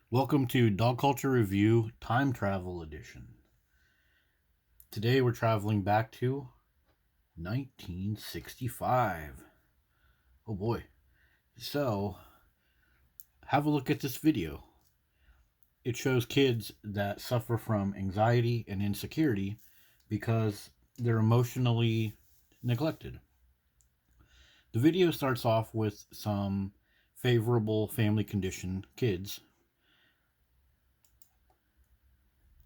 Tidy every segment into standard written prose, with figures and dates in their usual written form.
Welcome to Dog Culture Review Time Travel Edition. Today we're traveling back to 1965. Oh boy. So, have a look at this video. It shows kids that suffer from anxiety and insecurity because they're emotionally neglected. The video starts off with some favorable family condition kids,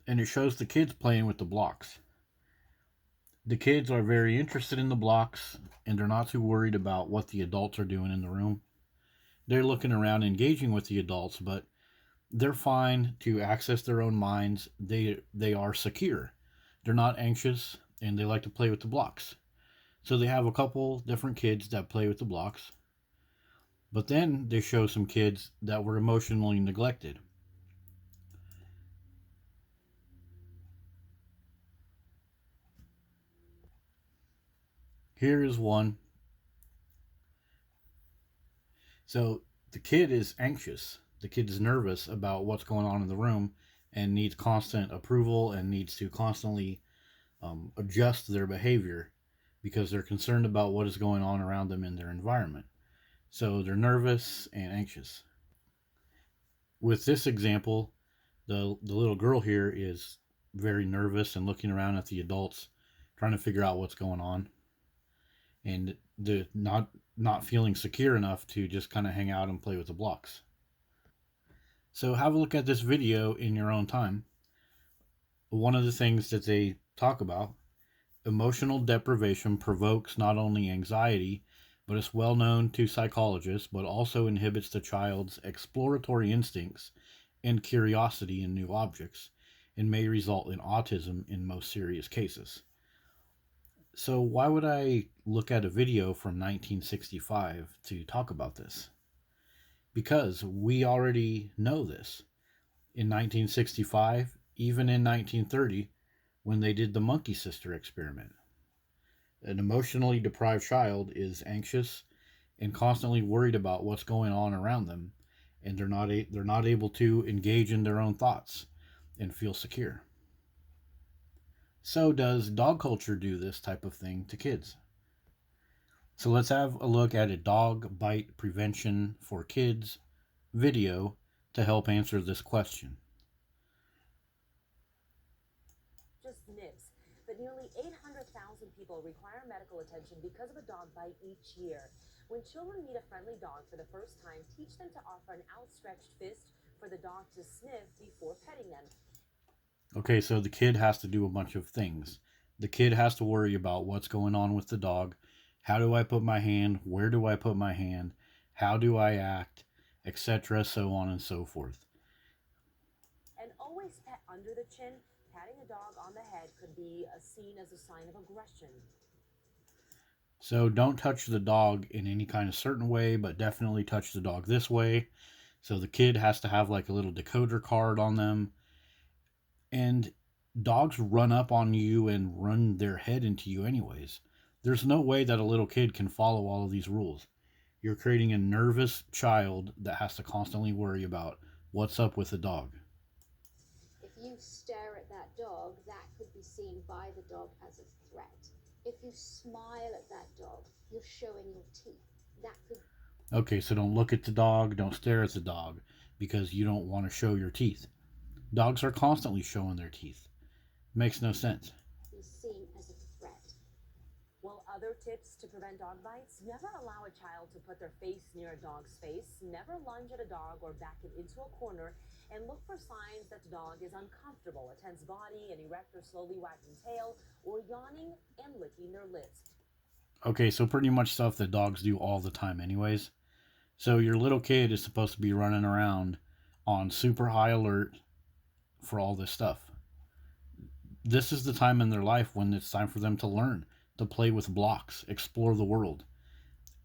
and it shows the kids playing with the blocks. The kids are very interested in the blocks and they're not too worried about what the adults are doing in the room. They're looking around, engaging with the adults, but they're fine to access their own minds. They are secure. They're not anxious and they like to play with the blocks. So they have a couple different kids that play with the blocks. But then they show some kids that were emotionally neglected. Here is one. So the kid is anxious. The kid is nervous about what's going on in the room and needs constant approval and needs to constantly adjust their behavior because they're concerned about what is going on around them in their environment. So they're nervous and anxious. With this example, the little girl here is very nervous and looking around at the adults, trying to figure out what's going on, and the not feeling secure enough to just kind of hang out and play with the blocks. So have a look at this video in your own time. One of the things that they talk about, emotional deprivation provokes not only anxiety, but it's well known to psychologists, but also inhibits the child's exploratory instincts and curiosity in new objects, and may result in autism in most serious cases. So why would I look at a video from 1965 to talk about this? Because we already know this. In 1965, even in 1930, when they did the monkey sister experiment. An emotionally deprived child is anxious and constantly worried about what's going on around them, and they're not able to engage in their own thoughts and feel secure. So does dog culture do this type of thing to kids? So let's have a look at a dog bite prevention for kids video to help answer this question. Just nibs, but nearly 800,000 people require medical attention because of a dog bite each year. When children meet a friendly dog for the first time, teach them to offer an outstretched fist for the dog to sniff before petting them. Okay, so the kid has to do a bunch of things. The kid has to worry about what's going on with the dog. How do I put my hand? Where do I put my hand? How do I act? Etc. So on and so forth. And always pet under the chin. Patting a dog on the head could be seen as a sign of aggression. So don't touch the dog in any kind of certain way, but definitely touch the dog this way. So the kid has to have like a little decoder card on them. And dogs run up on you and run their head into you anyways. There's no way that a little kid can follow all of these rules. You're creating a nervous child that has to constantly worry about what's up with the dog. If you stare at that dog, that could be seen by the dog as a threat. If you smile at that dog, you're showing your teeth. That could Okay, so don't look at the dog, don't stare at the dog because you don't want to show your teeth. Dogs are constantly showing their teeth. Makes no sense. be seen as a threat. Well, other tips to prevent dog bites: never allow a child to put their face near a dog's face, never lunge at a dog or back it into a corner, and look for signs that the dog is uncomfortable: a tense body, an erect or slowly wagging tail, or yawning and licking their lips. Okay, so pretty much stuff that dogs do all the time, anyways. So your little kid is supposed to be running around on super high alert for all this stuff. This is the time in their life when it's time for them to learn, to play with blocks, explore the world.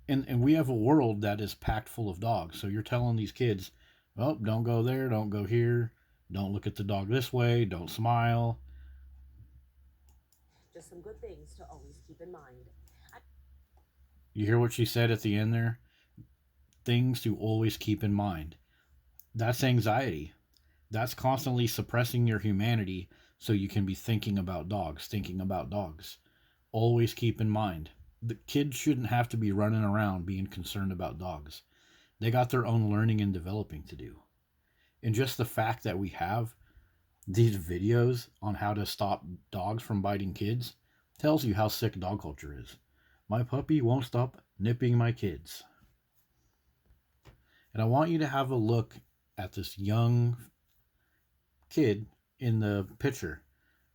And we have a world that is packed full of dogs. So you're telling these kids, well, don't go there, don't go here, don't look at the dog this way, don't smile. Just some good things to always keep in mind. You hear what she said at the end there? Things to always keep in mind. That's anxiety. That's constantly suppressing your humanity so you can be thinking about dogs, thinking about dogs. Always keep in mind, the kids shouldn't have to be running around being concerned about dogs. They got their own learning and developing to do. And just the fact that we have these videos on how to stop dogs from biting kids tells you how sick dog culture is. My puppy won't stop nipping my kids. And I want you to have a look at this young kid in the picture.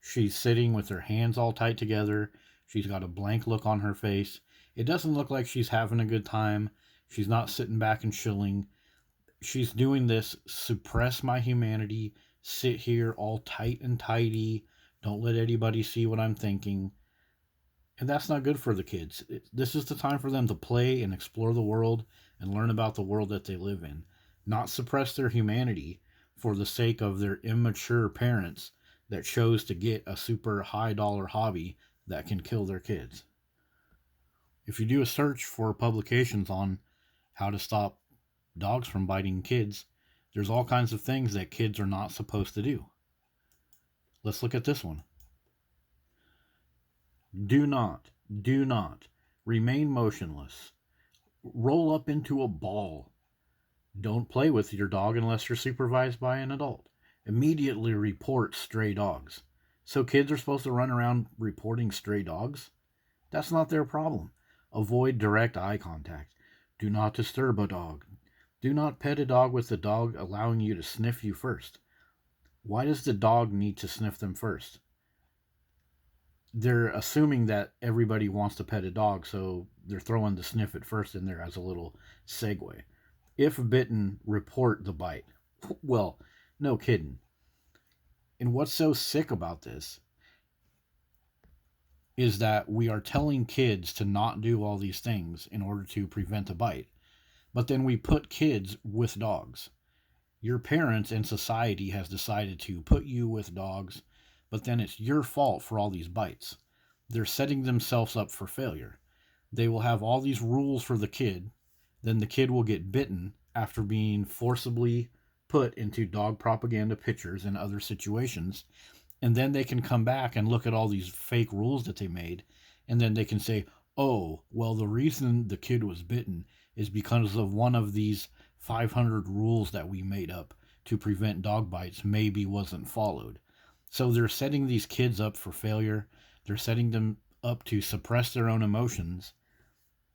She's sitting with her hands all tight together. She's got a blank look on her face. It doesn't look like she's having a good time. She's not sitting back and chilling. She's doing this suppress my humanity, sit here all tight and tidy, don't let anybody see what I'm thinking. And that's not good for the kids. This is the time for them to play and explore the world and learn about the world that they live in, not suppress their humanity for the sake of their immature parents that chose to get a super high dollar hobby that can kill their kids. If you do a search for publications on how to stop dogs from biting kids, there's all kinds of things that kids are not supposed to do. Let's look at this one. Do not remain motionless. Roll up into a ball. Don't play with your dog unless you're supervised by an adult. Immediately report stray dogs. So kids are supposed to run around reporting stray dogs? That's not their problem. Avoid direct eye contact. Do not disturb a dog. Do not pet a dog with the dog allowing you to sniff you first. Why does the dog need to sniff them first? They're assuming that everybody wants to pet a dog, so they're throwing the sniff it first in there as a little segue. If bitten, report the bite. Well, no kidding. And what's so sick about this is that we are telling kids to not do all these things in order to prevent a bite. But then we put kids with dogs. Your parents and society has decided to put you with dogs, but then it's your fault for all these bites. They're setting themselves up for failure. They will have all these rules for the kid, then the kid will get bitten after being forcibly put into dog propaganda pictures and other situations, and then they can come back and look at all these fake rules that they made, and then they can say, oh, well, the reason the kid was bitten is because of one of these 500 rules that we made up to prevent dog bites maybe wasn't followed. So they're setting these kids up for failure. They're setting them up to suppress their own emotions.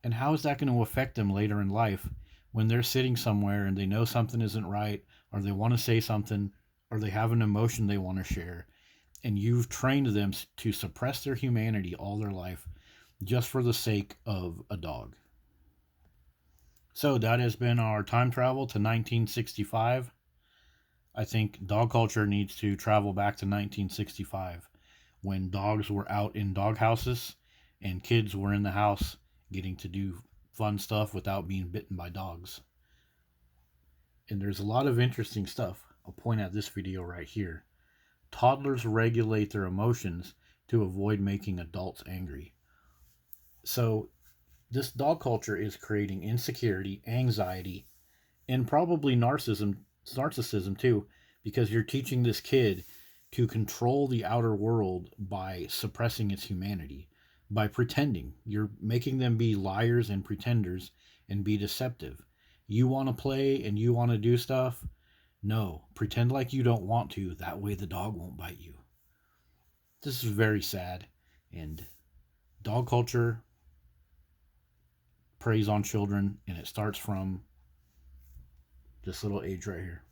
And how is that going to affect them later in life when they're sitting somewhere and they know something isn't right, or they want to say something, or they have an emotion they want to share, and you've trained them to suppress their humanity all their life just for the sake of a dog? So that has been our time travel to 1965. I think dog culture needs to travel back to 1965 when dogs were out in dog houses and kids were in the house getting to do fun stuff without being bitten by dogs. And there's a lot of interesting stuff. I'll point at this video right here. Toddlers regulate their emotions to avoid making adults angry. So this dog culture is creating insecurity, anxiety, and probably narcissism too, because you're teaching this kid to control the outer world by suppressing its humanity, by pretending. You're making them be liars and pretenders and be deceptive. You want to play and you want to do stuff? No, pretend like you don't want to. That way the dog won't bite you. This is very sad, and dog culture preys on children, and it starts from this little age right here.